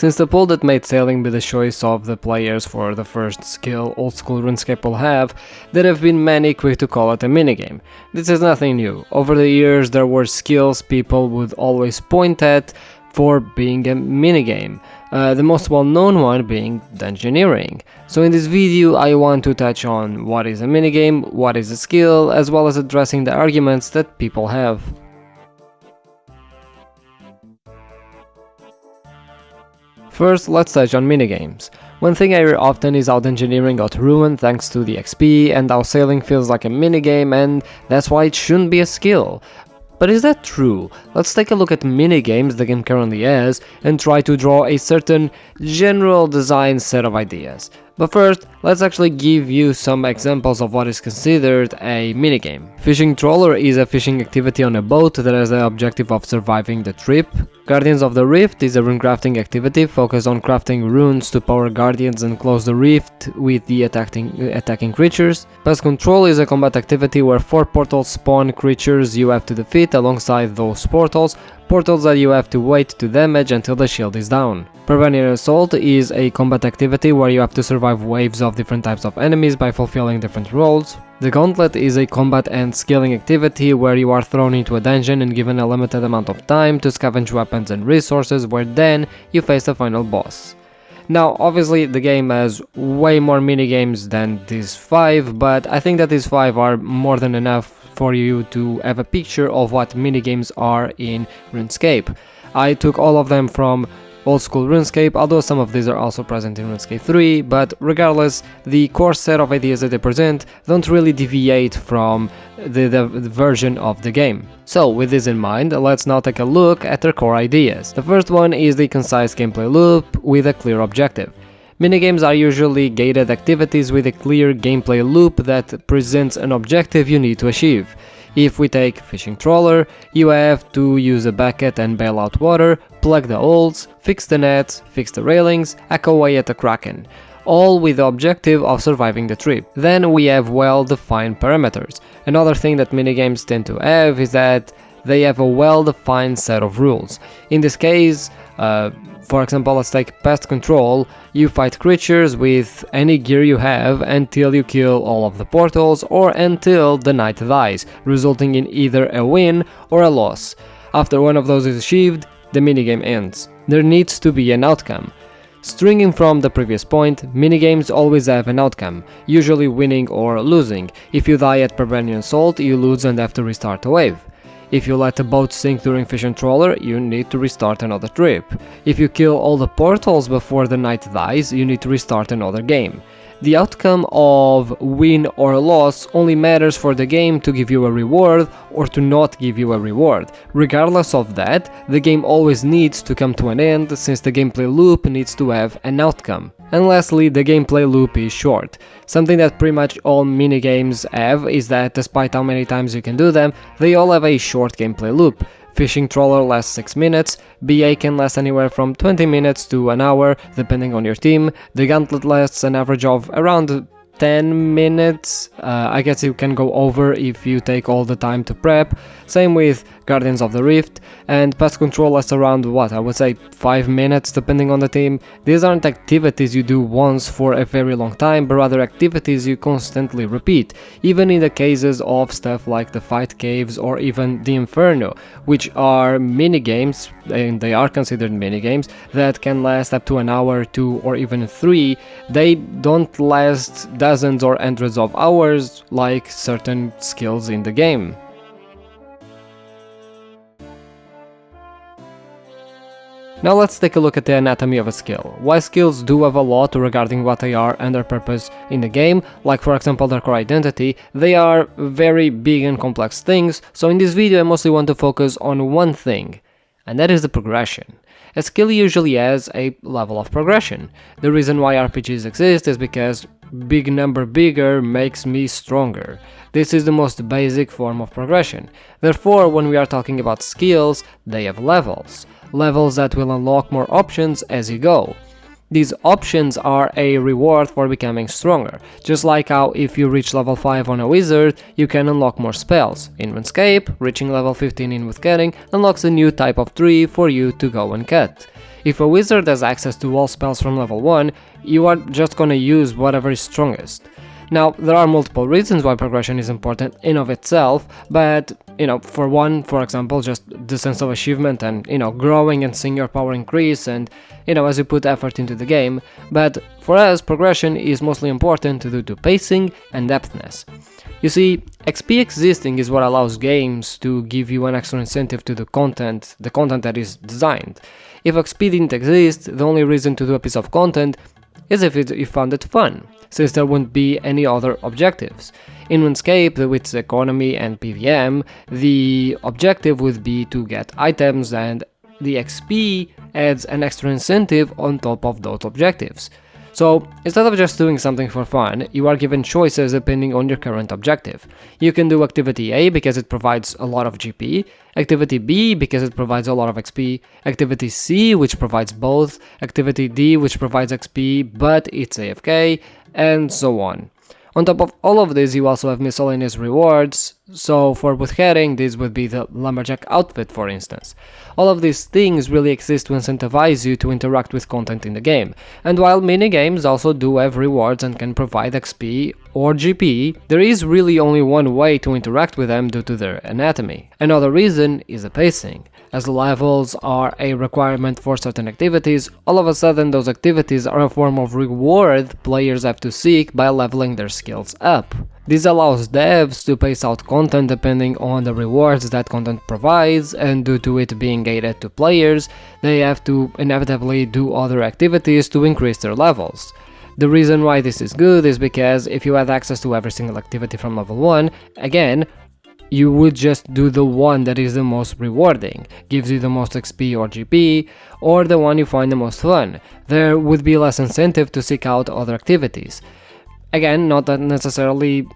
Since the poll that made sailing be the choice of the players for the first skill old school RuneScape will have, there have been many quick to call it a minigame. This is nothing new. Over the years there were skills people would always point at for being a minigame, the most well-known one being Dungeoneering. So in this video I want to touch on what is a minigame, what is a skill, as well as addressing the arguments that people have. First, let's touch on minigames. One thing I hear often is how Dungeoneering got ruined thanks to the XP, and how sailing feels like a minigame and that's why it shouldn't be a skill. But is that true? Let's take a look at minigames the game currently has and try to draw a certain general design set of ideas. But first, let's actually give you some examples of what is considered a minigame. Fishing Trawler is a fishing activity on a boat that has the objective of surviving the trip. Guardians of the Rift is a rune crafting activity focused on crafting runes to power guardians and close the rift with the attacking creatures. Pest Control is a combat activity where 4 portals spawn creatures you have to defeat alongside those portals that you have to wait to damage until the shield is down. Barbarian Assault is a combat activity where you have to survive waves of different types of enemies by fulfilling different roles. The Gauntlet is a combat and skilling activity where you are thrown into a dungeon and given a limited amount of time to scavenge weapons and resources, where then you face the final boss. Now, obviously the game has way more minigames than these 5, but I think that these 5 are more than enough for you to have a picture of what minigames are in RuneScape. I took all of them from old school RuneScape, although some of these are also present in RuneScape 3, but regardless, the core set of ideas that they present don't really deviate from the version of the game. So with this in mind, let's now take a look at their core ideas. The first one is the concise gameplay loop with a clear objective. Minigames are usually gated activities with a clear gameplay loop that presents an objective you need to achieve. If we take Fishing Trawler, you have to use a bucket and bail out water, plug the holes, fix the nets, fix the railings, hack away at the kraken, all with the objective of surviving the trip. Then we have well-defined parameters. Another thing that minigames tend to have is that they have a well-defined set of rules. In this case, for example, let's take Pest Control. You fight creatures with any gear you have until you kill all of the portals or until the knight dies, resulting in either a win or a loss. After one of those is achieved, the minigame ends. There needs to be an outcome. Stringing from the previous point, minigames always have an outcome, usually winning or losing. If you die at Barbarian Assault, you lose and have to restart a wave. If you let a boat sink during Fishing Trawler, you need to restart another trip. If you kill all the portals before the knight dies, you need to restart another game. The outcome of win or loss only matters for the game to give you a reward or to not give you a reward. Regardless of that, the game always needs to come to an end, since the gameplay loop needs to have an outcome. And lastly, the gameplay loop is short. Something that pretty much all minigames have is that despite how many times you can do them, they all have a short gameplay loop. Fishing Trawler lasts 6 minutes, BA can last anywhere from 20 minutes to an hour depending on your team, the Gauntlet lasts an average of around 10 minutes, I guess you can go over if you take all the time to prep, same with Guardians of the Rift, and Pest Control lasts around, I would say 5 minutes depending on the team. These aren't activities you do once for a very long time, but rather activities you constantly repeat, even in the cases of stuff like the Fight Caves or even the Inferno, which are minigames, and they are considered minigames, that can last up to an hour, 2 or even 3. They don't last dozens or hundreds of hours like certain skills in the game. Now let's take a look at the anatomy of a skill. While skills do have a lot regarding what they are and their purpose in the game, like for example their core identity, they are very big and complex things, so in this video I mostly want to focus on one thing, and that is the progression. A skill usually has a level of progression. The reason why RPGs exist is because big number bigger makes me stronger. This is the most basic form of progression. Therefore, when we are talking about skills, they have levels. Levels that will unlock more options as you go. These options are a reward for becoming stronger, just like how if you reach level 5 on a wizard, you can unlock more spells. In RuneScape, reaching level 15 in woodcutting unlocks a new type of tree for you to go and cut. If a wizard has access to all spells from level 1, you are just gonna use whatever is strongest. Now, there are multiple reasons why progression is important in of itself, but, for one, for example, just the sense of achievement and, growing and seeing your power increase and, as you put effort into the game. But for us, progression is mostly important due to pacing and depthness. You see, XP existing is what allows games to give you an extra incentive to the content that is designed. If XP didn't exist, the only reason to do a piece of content is if you found it fun, since there wouldn't be any other objectives. In RuneScape, with its economy and PvM, the objective would be to get items, and the XP adds an extra incentive on top of those objectives. So, instead of just doing something for fun, you are given choices depending on your current objective. You can do Activity A because it provides a lot of GP, Activity B because it provides a lot of XP, Activity C which provides both, Activity D which provides XP but it's AFK, and so on. On top of all of this, you also have miscellaneous rewards, so for beheading, this would be the lumberjack outfit, for instance. All of these things really exist to incentivize you to interact with content in the game, and while minigames also do have rewards and can provide XP or GP, there is really only one way to interact with them due to their anatomy. Another reason is the pacing. As levels are a requirement for certain activities, all of a sudden those activities are a form of reward players have to seek by leveling their skills up. This allows devs to pace out content depending on the rewards that content provides, and due to it being gated to players, they have to inevitably do other activities to increase their levels. The reason why this is good is because if you had access to every single activity from level 1, again, you would just do the one that is the most rewarding, gives you the most XP or GP, or the one you find the most fun. There would be less incentive to seek out other activities. Again, not that necessarily,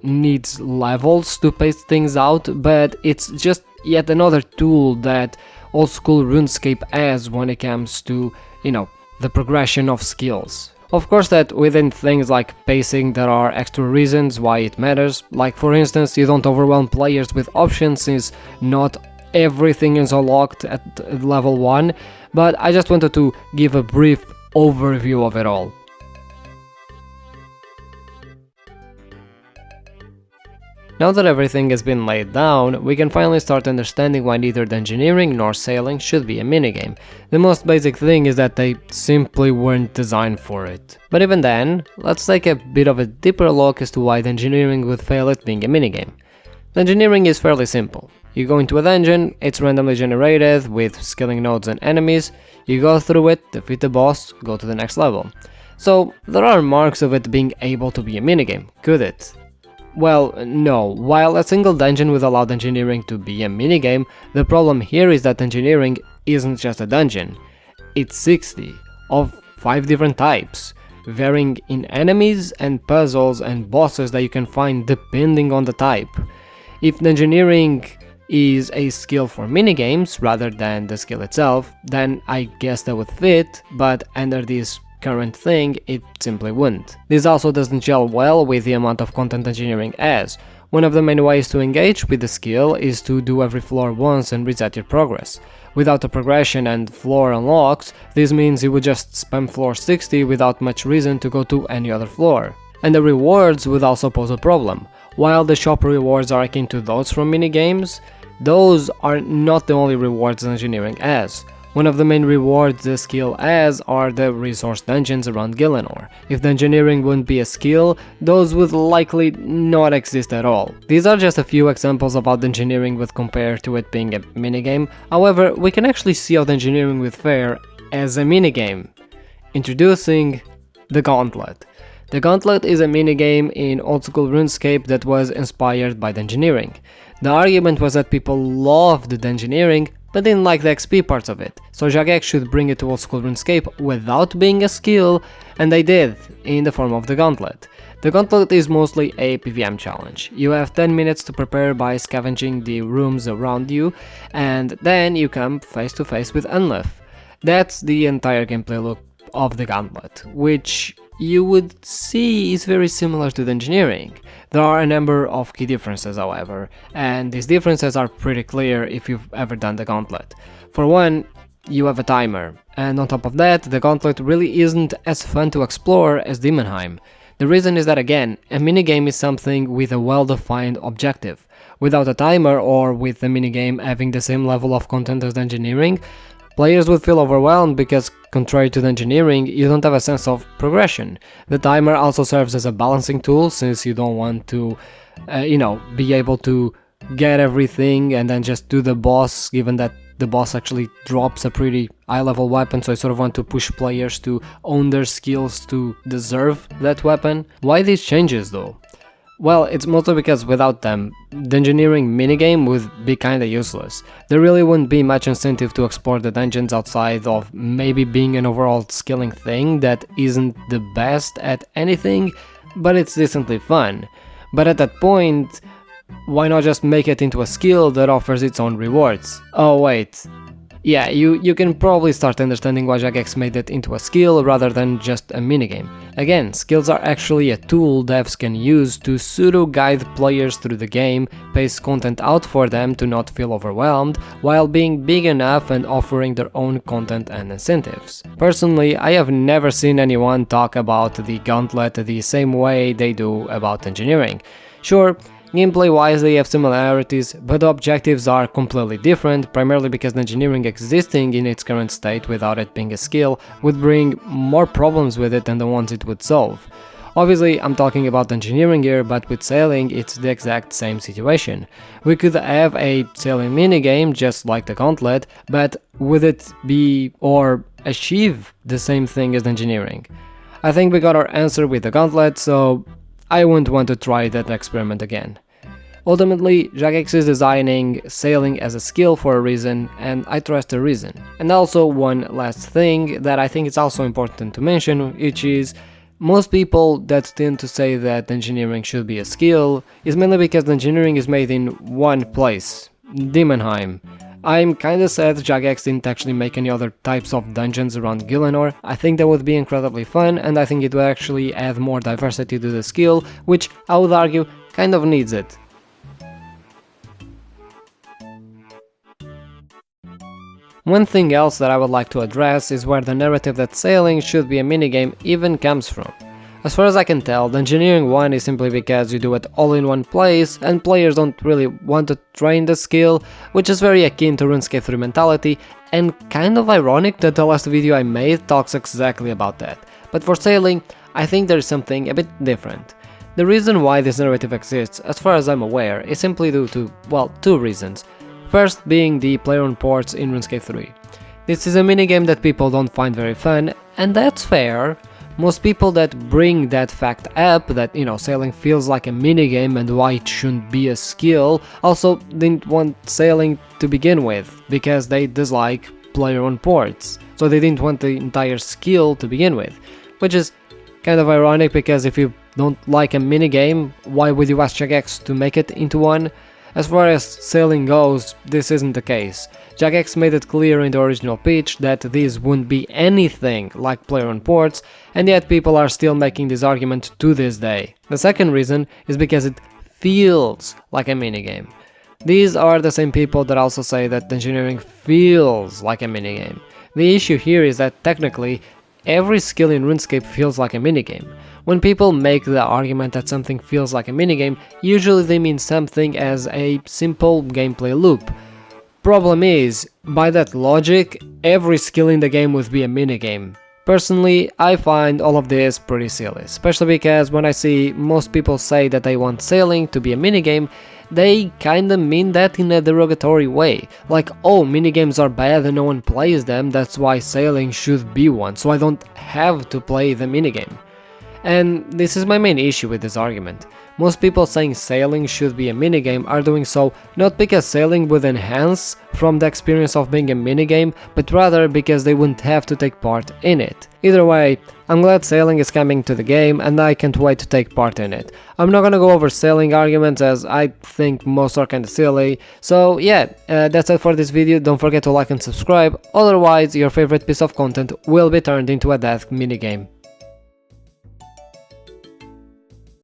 needs levels to pace things out, but it's just yet another tool that old school RuneScape has when it comes to, the progression of skills. Of course that within things like pacing there are extra reasons why it matters, like for instance you don't overwhelm players with options since not everything is unlocked at level 1, but I just wanted to give a brief overview of it all. Now that everything has been laid down, we can finally start understanding why neither Dungeoneering nor sailing should be a minigame. The most basic thing is that they simply weren't designed for it. But even then, let's take a bit of a deeper look as to why Dungeoneering would fail at being a minigame. Dungeoneering is fairly simple. You go into a dungeon, it's randomly generated with skilling nodes and enemies, you go through it, defeat the boss, go to the next level. So there are marks of it being able to be a minigame, could it? Well, no. While a single dungeon would allow Dungeoneering to be a minigame, the problem here is that Dungeoneering isn't just a dungeon. It's 60, of 5 different types, varying in enemies and puzzles and bosses that you can find depending on the type. If Dungeoneering is a skill for minigames rather than the skill itself, then I guess that would fit, but under this current thing, it simply wouldn't. This also doesn't gel well with the amount of content Dungeoneering has. One of the main ways to engage with the skill is to do every floor once and reset your progress. Without a progression and floor unlocks, this means you would just spam floor 60 without much reason to go to any other floor. And the rewards would also pose a problem. While the shop rewards are akin to those from minigames, those are not the only rewards Dungeoneering has. One of the main rewards the skill has are the resource dungeons around Gielinor. If Dungeoneering wouldn't be a skill, those would likely not exist at all. These are just a few examples of how Dungeoneering would compare to it being a minigame, however, we can actually see how Dungeoneering would fare as a minigame. Introducing the Gauntlet. The Gauntlet is a minigame in old school RuneScape that was inspired by Dungeoneering. The argument was that people loved Dungeoneering but didn't like the XP parts of it, so Jagex should bring it to old school RuneScape without being a skill, and they did, in the form of the Gauntlet. The Gauntlet is mostly a PvM challenge. You have 10 minutes to prepare by scavenging the rooms around you, and then you come face to face with Unlif. That's the entire gameplay loop of the Gauntlet, which you would see is very similar to Dungeoneering. There are a number of key differences, however, and these differences are pretty clear if you've ever done the Gauntlet. For one, you have a timer. And on top of that, the Gauntlet really isn't as fun to explore as Demonheim. The reason is that again, a minigame is something with a well-defined objective. Without a timer or with the minigame having the same level of content as Dungeoneering, players would feel overwhelmed because, contrary to Dungeoneering, you don't have a sense of progression. The timer also serves as a balancing tool since you don't want to, be able to get everything and then just do the boss, given that the boss actually drops a pretty high level weapon, so I sort of want to push players to own their skills to deserve that weapon. Why these changes though? Well, it's mostly because without them, the Dungeoneering minigame would be kinda useless. There really wouldn't be much incentive to explore the dungeons outside of maybe being an overall skilling thing that isn't the best at anything, but it's decently fun. But at that point, why not just make it into a skill that offers its own rewards? Oh wait, yeah, you can probably start understanding why Jagex made it into a skill rather than just a minigame. Again, skills are actually a tool devs can use to pseudo-guide players through the game, pace content out for them to not feel overwhelmed, while being big enough and offering their own content and incentives. Personally, I have never seen anyone talk about the Gauntlet the same way they do about Dungeoneering. Sure, gameplay-wise they have similarities, but the objectives are completely different, primarily because Dungeoneering existing in its current state without it being a skill would bring more problems with it than the ones it would solve. Obviously, I'm talking about Dungeoneering here, but with sailing it's the exact same situation. We could have a sailing minigame just like the Gauntlet, but would it be or achieve the same thing as Dungeoneering? I think we got our answer with the Gauntlet, so I wouldn't want to try that experiment again. Ultimately, Jagex is designing sailing as a skill for a reason, and I trust the reason. And also one last thing that I think is also important to mention, which is most people that tend to say that Dungeoneering should be a skill is mainly because Dungeoneering is made in one place, Demonheim. I'm kinda sad Jagex didn't actually make any other types of dungeons around Gielinor. I think that would be incredibly fun, and I think it would actually add more diversity to the skill, which I would argue kind of needs it. One thing else that I would like to address is where the narrative that sailing should be a minigame even comes from. As far as I can tell, Dungeoneering 1 is simply because you do it all in one place and players don't really want to train the skill, which is very akin to RuneScape 3 mentality, and kind of ironic that the last video I made talks exactly about that. But for sailing, I think there is something a bit different. The reason why this narrative exists, as far as I'm aware, is simply due to, well, two reasons. First being the player-owned ports in RuneScape 3. This is a minigame that people don't find very fun, and that's fair. Most people that bring that fact up, that sailing feels like a minigame and why it shouldn't be a skill, also didn't want sailing to begin with, because they dislike player-owned ports, so they didn't want the entire skill to begin with, which is kind of ironic because if you don't like a minigame, why would you ask Jagex to make it into one? As far as sailing goes, this isn't the case. Jagex made it clear in the original pitch that these wouldn't be anything like player-owned ports, and yet people are still making this argument to this day. The second reason is because it feels like a minigame. These are the same people that also say that Dungeoneering feels like a minigame. The issue here is that technically, every skill in RuneScape feels like a minigame. When people make the argument that something feels like a minigame, usually they mean something as a simple gameplay loop. Problem is, by that logic, every skill in the game would be a minigame. Personally, I find all of this pretty silly, especially because when I see most people say that they want sailing to be a minigame, they kinda mean that in a derogatory way, like, oh, minigames are bad and no one plays them, that's why sailing should be one, so I don't have to play the minigame. And this is my main issue with this argument. Most people saying sailing should be a minigame are doing so not because sailing would enhance from the experience of being a minigame, but rather because they wouldn't have to take part in it. Either way, I'm glad sailing is coming to the game and I can't wait to take part in it. I'm not gonna go over sailing arguments as I think most are kinda silly, so yeah, that's it for this video. Don't forget to like and subscribe, otherwise your favorite piece of content will be turned into a death minigame.